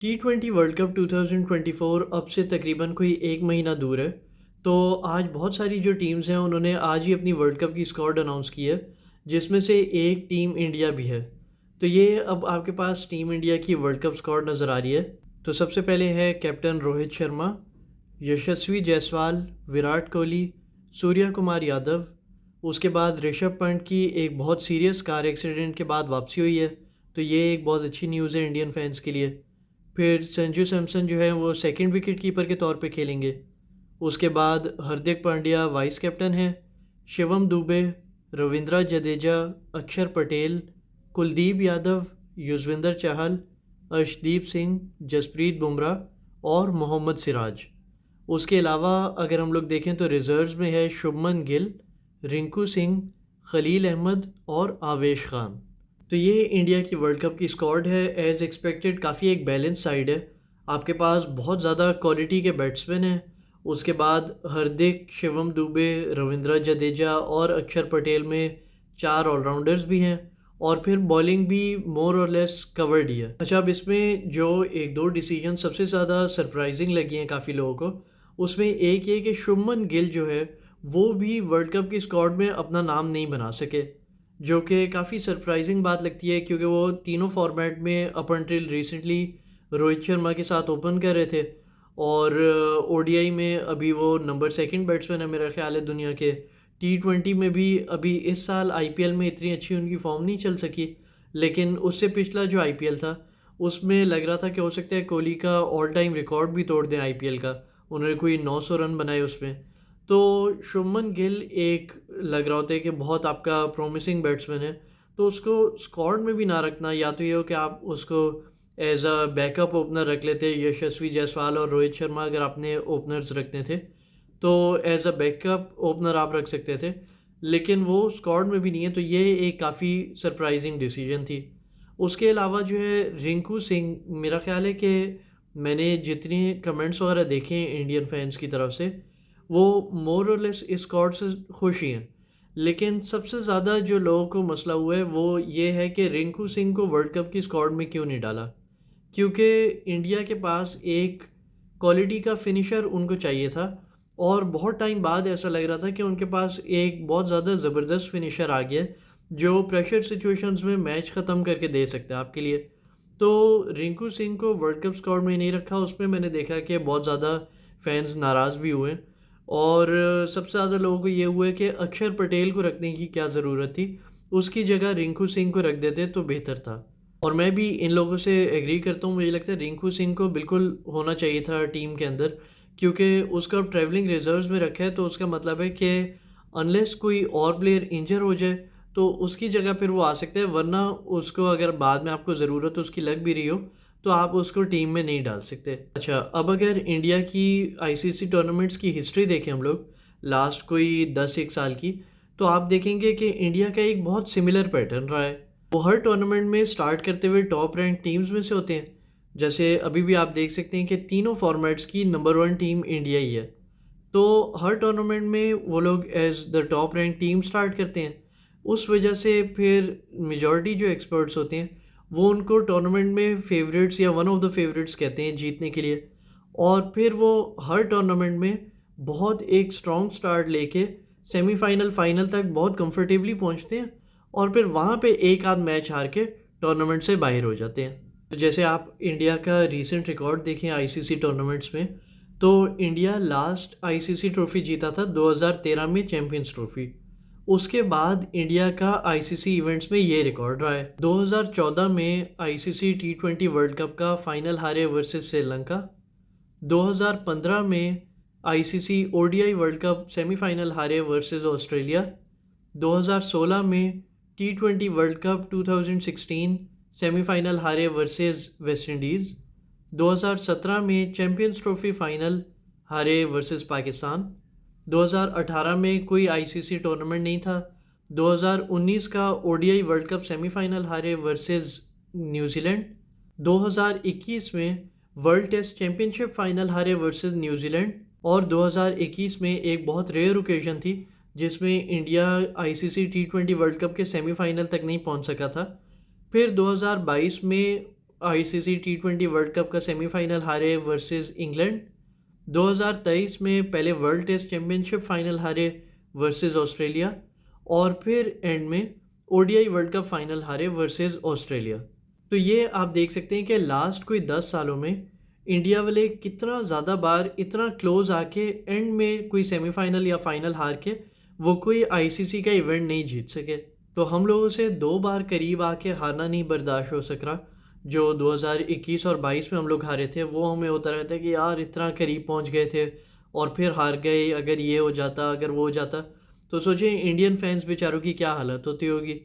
T20 world cup 2024 अब से तकरीबन कोई 1 महीना दूर है। तो आज बहुत सारी जो टीम्स हैं उन्होंने आज ही अपनी वर्ल्ड कप की स्क्वाड अनाउंस की है, जिसमें से एक टीम इंडिया भी है। तो ये अब आपके पास टीम इंडिया की वर्ल्ड कप स्क्वाड नज़र आ रही है। तो सबसे पहले है कैप्टन रोहित शर्मा, यशस्वी जायसवाल, विराट कोहली, सूर्या कुमार यादव। उसके बाद ऋषभ पंत की एक बहुत सीरियस कार एक्सीडेंट के बाद वापसी हुई है, तो ये एक बहुत अच्छी न्यूज़ है इंडियन फैंस के लिए। फिर संजू सैमसन जो है वो सेकंड विकेट कीपर के तौर पे खेलेंगे। उसके बाद हार्दिक पांड्या वाइस कैप्टन है, शिवम दुबे, रविंद्र जडेजा, अक्षर पटेल, कुलदीप यादव, युजवेंद्र चहल, अर्शदीप सिंह, जसप्रीत बुमराह और मोहम्मद सिराज। उसके अलावा अगर हम लोग देखें तो रिजर्व्स में है शुभमन गिल, रिंकू सिंह, खलील अहमद और आवेश खान। तो ये इंडिया की वर्ल्ड कप की स्क्वाड है। एज़ एक्सपेक्टेड काफ़ी एक बैलेंस साइड है। आपके पास बहुत ज़्यादा क्वालिटी के बैट्समैन हैं। उसके बाद हार्दिक, शिवम दुबे, रविंद्र जडेजा और अक्षर पटेल में 4 ऑलराउंडर्स भी हैं। और फिर बॉलिंग भी मोर और लेस कवर्ड ही है। अच्छा, अब इसमें जो एक दो डिसीजन सबसे ज़्यादा सरप्राइजिंग लगी हैं काफ़ी लोगों को, उसमें एक ये कि शुभमन गिल जो है वो भी वर्ल्ड कप की स्क्वाड में अपना नाम नहीं बना सके, जो कि काफ़ी सरप्राइजिंग बात लगती है, क्योंकि वो तीनों फॉर्मेट में up until recently Rohit Sharma के साथ ओपन कर रहे थे। और ओडीआई में अभी वो नंबर सेकंड बैट्समैन है मेरा ख्याल है दुनिया के। T20 में भी अभी इस साल आईपीएल में इतनी अच्छी उनकी फॉर्म नहीं चल सकी, लेकिन उससे पिछला जो आईपीएल था उसमें लग रहा था कि हो सकता है कोहली का ऑल टाइम रिकॉर्ड भी तोड़ दें आईपीएल का। उन्होंने कोई 900 रन बनाए उसमें। तो शुभमन गिल एक लग रहा होता है कि बहुत आपका प्रॉमिसिंग बैट्समैन है, तो उसको स्क्वाड में भी ना रखना, या तो ये हो कि आप उसको एज अ बैकअप ओपनर रख लेते। यशस्वी जायसवाल और रोहित शर्मा अगर आपने ओपनर्स रखने थे तो एज अ बैकअप ओपनर आप रख सकते थे, लेकिन वो स्क्वाड में भी नहीं है, तो ये एक काफ़ी सरप्राइजिंग डिसीजन थी। उसके अलावा जो है रिंकू सिंह, मेरा ख्याल है कि मैंने जितने कमेंट्स वगैरह देखे हैं इंडियन फैंस की तरफ से, वो मोर और लेस इस स्क्वाड से खुश ही हैं। लेकिन सबसे ज़्यादा जो लोगों को मसला हुआ है वो ये है कि रिंकू सिंह को वर्ल्ड कप की स्क्वाड में क्यों नहीं डाला, क्योंकि इंडिया के पास एक क्वालिटी का फिनिशर उनको चाहिए था। और बहुत टाइम बाद ऐसा लग रहा था कि उनके पास एक बहुत ज़्यादा ज़बरदस्त फिनिशर आ गया जो प्रेशर सिचुएशंस में मैच ख़त्म करके दे सकता है आपके लिए। तो रिंकू सिंह को वर्ल्ड कप स्क्वाड में नहीं रखा, उसमें मैंने देखा कि बहुत ज़्यादा फैंस नाराज़ भी हुए। और सबसे ज़्यादा लोगों को ये हुआ है कि अक्षर पटेल को रखने की क्या ज़रूरत थी, उसकी जगह रिंकू सिंह को रख देते तो बेहतर था। और मैं भी इन लोगों से एग्री करता हूँ, मुझे लगता है रिंकू सिंह को बिल्कुल होना चाहिए था टीम के अंदर, क्योंकि उसको अब ट्रैवलिंग रिजर्व्स में रखा है, तो उसका मतलब है कि अनलेस कोई और प्लेयर इंजर हो जाए तो उसकी जगह फिर वो आ सकता है, वरना उसको अगर बाद में आपको ज़रूरत उसकी लग भी रही हो तो आप उसको टीम में नहीं डाल सकते। अच्छा, अब अगर इंडिया की आईसीसी टूर्नामेंट्स की हिस्ट्री देखें हम लोग लास्ट कोई 10 एक साल की, तो आप देखेंगे कि इंडिया का एक बहुत सिमिलर पैटर्न रहा है। वो हर टूर्नामेंट में स्टार्ट करते हुए टॉप रैंक टीम्स में से होते हैं। जैसे अभी भी आप देख सकते हैं कि तीनों फॉर्मेट्स की नंबर 1 टीम इंडिया ही है। तो हर टूर्नामेंट में वो लोग as the top rank team start करते हैं। उस वजह से फिर मेजॉरिटी जो एक्सपर्ट्स होते हैं वो उनको टूर्नामेंट में फेवरेट्स या वन ऑफ द फेवरेट्स कहते हैं जीतने के लिए। और फिर वो हर टूर्नामेंट में बहुत एक स्ट्रॉन्ग स्टार्ट लेके सेमीफाइनल फाइनल तक बहुत कंफर्टेबली पहुंचते हैं, और फिर वहाँ पे एक आध मैच हार के टूर्नामेंट से बाहर हो जाते हैं। तो जैसे आप इंडिया का रीसेंट रिकॉर्ड देखें आईसीसी टूर्नामेंट्स में, तो इंडिया लास्ट आईसीसी ट्रॉफी जीता था 2013 में, चैंपियंस ट्रॉफी। उसके बाद इंडिया का आईसीसी इवेंट्स में ये रिकॉर्ड रहा है। 2014 में आईसीसी T20 वर्ल्ड कप का फाइनल हारे वर्सेस श्रीलंका। 2015 में ICC ODI world cup semifinal हारे वर्सेस ऑस्ट्रेलिया। 2016 में T20 वर्ल्ड कप 2016 सेमीफाइनल हारे वर्सेस वेस्ट इंडीज़। 2017 में चैंपियंस ट्रॉफी फाइनल हारे वर्सेस पाकिस्तान। 2018 में कोई आईसीसी टूर्नामेंट नहीं था। 2019 का ओडीआई वर्ल्ड कप सेमीफाइनल हारे वर्सेस न्यूजीलैंड। 2021 में वर्ल्ड टेस्ट चैंपियनशिप फाइनल हारे वर्सेस न्यूजीलैंड। और 2021 में एक बहुत रेयर ओकेजन थी जिसमें India ICC T20 world cup के सेमीफाइनल तक नहीं पहुंच सका था। फिर 2022 में आईसीसी टी20 वर्ल्ड कप का सेमीफाइनल हारे वर्सेस इंग्लैंड। 2023 में पहले वर्ल्ड टेस्ट चैम्पियनशिप फाइनल हारे वर्सेस ऑस्ट्रेलिया। और फिर एंड में ओडीआई वर्ल्ड कप फाइनल हारे वर्सेस ऑस्ट्रेलिया। तो ये आप देख सकते हैं कि लास्ट कोई 10 सालों में इंडिया वाले कितना ज़्यादा बार इतना क्लोज आके एंड में कोई सेमीफाइनल या फाइनल हार के वो कोई आईसीसी का इवेंट नहीं जीत सके। तो हम लोगों से 2 बार करीब आके हारना नहीं बर्दाश्त हो सक रहा। जो 2021 और 22 में हम लोग हारे थे वो हमें होता रहता है कि यार इतना करीब पहुंच गए थे और फिर हार गए, अगर ये हो जाता अगर वो हो जाता। तो सोचिए इंडियन फैंस बेचारों की क्या हालत होती होगी।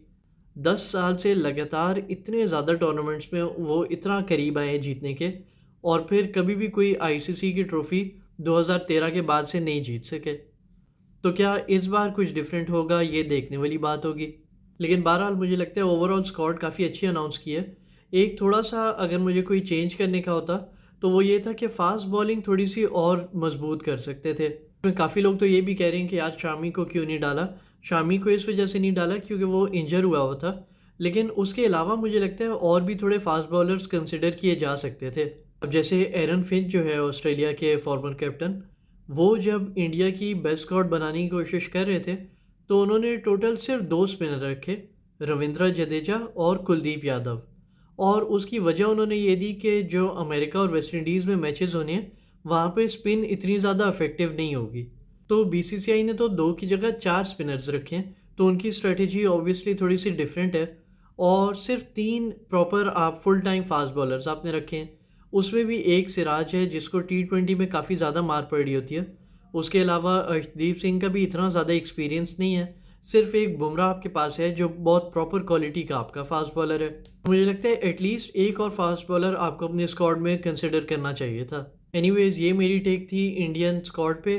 10 साल से लगातार इतने ज़्यादा टूर्नामेंट्स में वो इतना करीब आए हैं जीतने के, और फिर कभी भी कोई आईसीसी की ट्रॉफ़ी 2013 के बाद से नहीं जीत सके। तो क्या इस बार कुछ डिफरेंट होगा, ये देखने वाली बात होगी। लेकिन बहरहाल मुझे लगता है ओवरऑल स्क्वाड काफ़ी अच्छी अनाउंस की है। एक थोड़ा सा अगर मुझे कोई चेंज करने का होता तो वो ये था कि फ़ास्ट बॉलिंग थोड़ी सी और मजबूत कर सकते थे। इसमें काफ़ी लोग तो ये भी कह रहे हैं कि आज शामी को क्यों नहीं डाला। शामी को इस वजह से नहीं डाला क्योंकि वो इंजर हुआ था, लेकिन उसके अलावा मुझे लगता है और भी थोड़े फास्ट बॉलर्स कंसिडर किए जा सकते थे। अब जैसे एरन फिंच जो है ऑस्ट्रेलिया के फॉर्मर कैप्टन, वो जब इंडिया की बेस्ट स्क्वाड बनाने की कोशिश कर रहे थे तो उन्होंने टोटल सिर्फ 2 स्पिनर रखे, रविंद्र जडेजा और कुलदीप यादव। और उसकी वजह उन्होंने ये दी कि जो अमेरिका और वेस्ट इंडीज़ में मैचेस होने हैं वहाँ पे स्पिन इतनी ज़्यादा इफेक्टिव नहीं होगी। तो बीसीसीआई ने तो 2 की जगह 4 स्पिनर्स रखे हैं, तो उनकी स्ट्रेटजी ऑब्वियसली थोड़ी सी डिफरेंट है। और सिर्फ 3 प्रॉपर आप फुल टाइम फास्ट बॉलर्स आपने रखे हैं, उसमें भी एक सिराज है जिसको टी20 में काफ़ी ज़्यादा मार पड़ी होती है। उसके अलावा अर्शदीप सिंह का भी इतना ज़्यादा एक्सपीरियंस नहीं है। सिर्फ एक बुमराह आपके पास है जो बहुत प्रॉपर क्वालिटी का आपका फास्ट बॉलर है। मुझे लगता है एटलीस्ट एक और फास्ट बॉलर आपको अपने स्क्वाड में कंसिडर करना चाहिए था। एनीवेज ये मेरी टेक थी इंडियन स्क्वाड पे।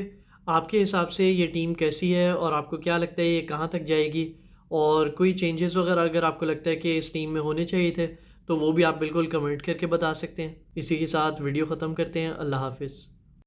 आपके हिसाब से ये टीम कैसी है और आपको क्या लगता है ये कहाँ तक जाएगी, और कोई चेंजेस वगैरह अगर आपको लगता है कि इस टीम में होने चाहिए थे तो वो भी आप बिल्कुल कमेंट करके बता सकते हैं। इसी के साथ वीडियो ख़त्म करते हैं। अल्लाह हाफिज़।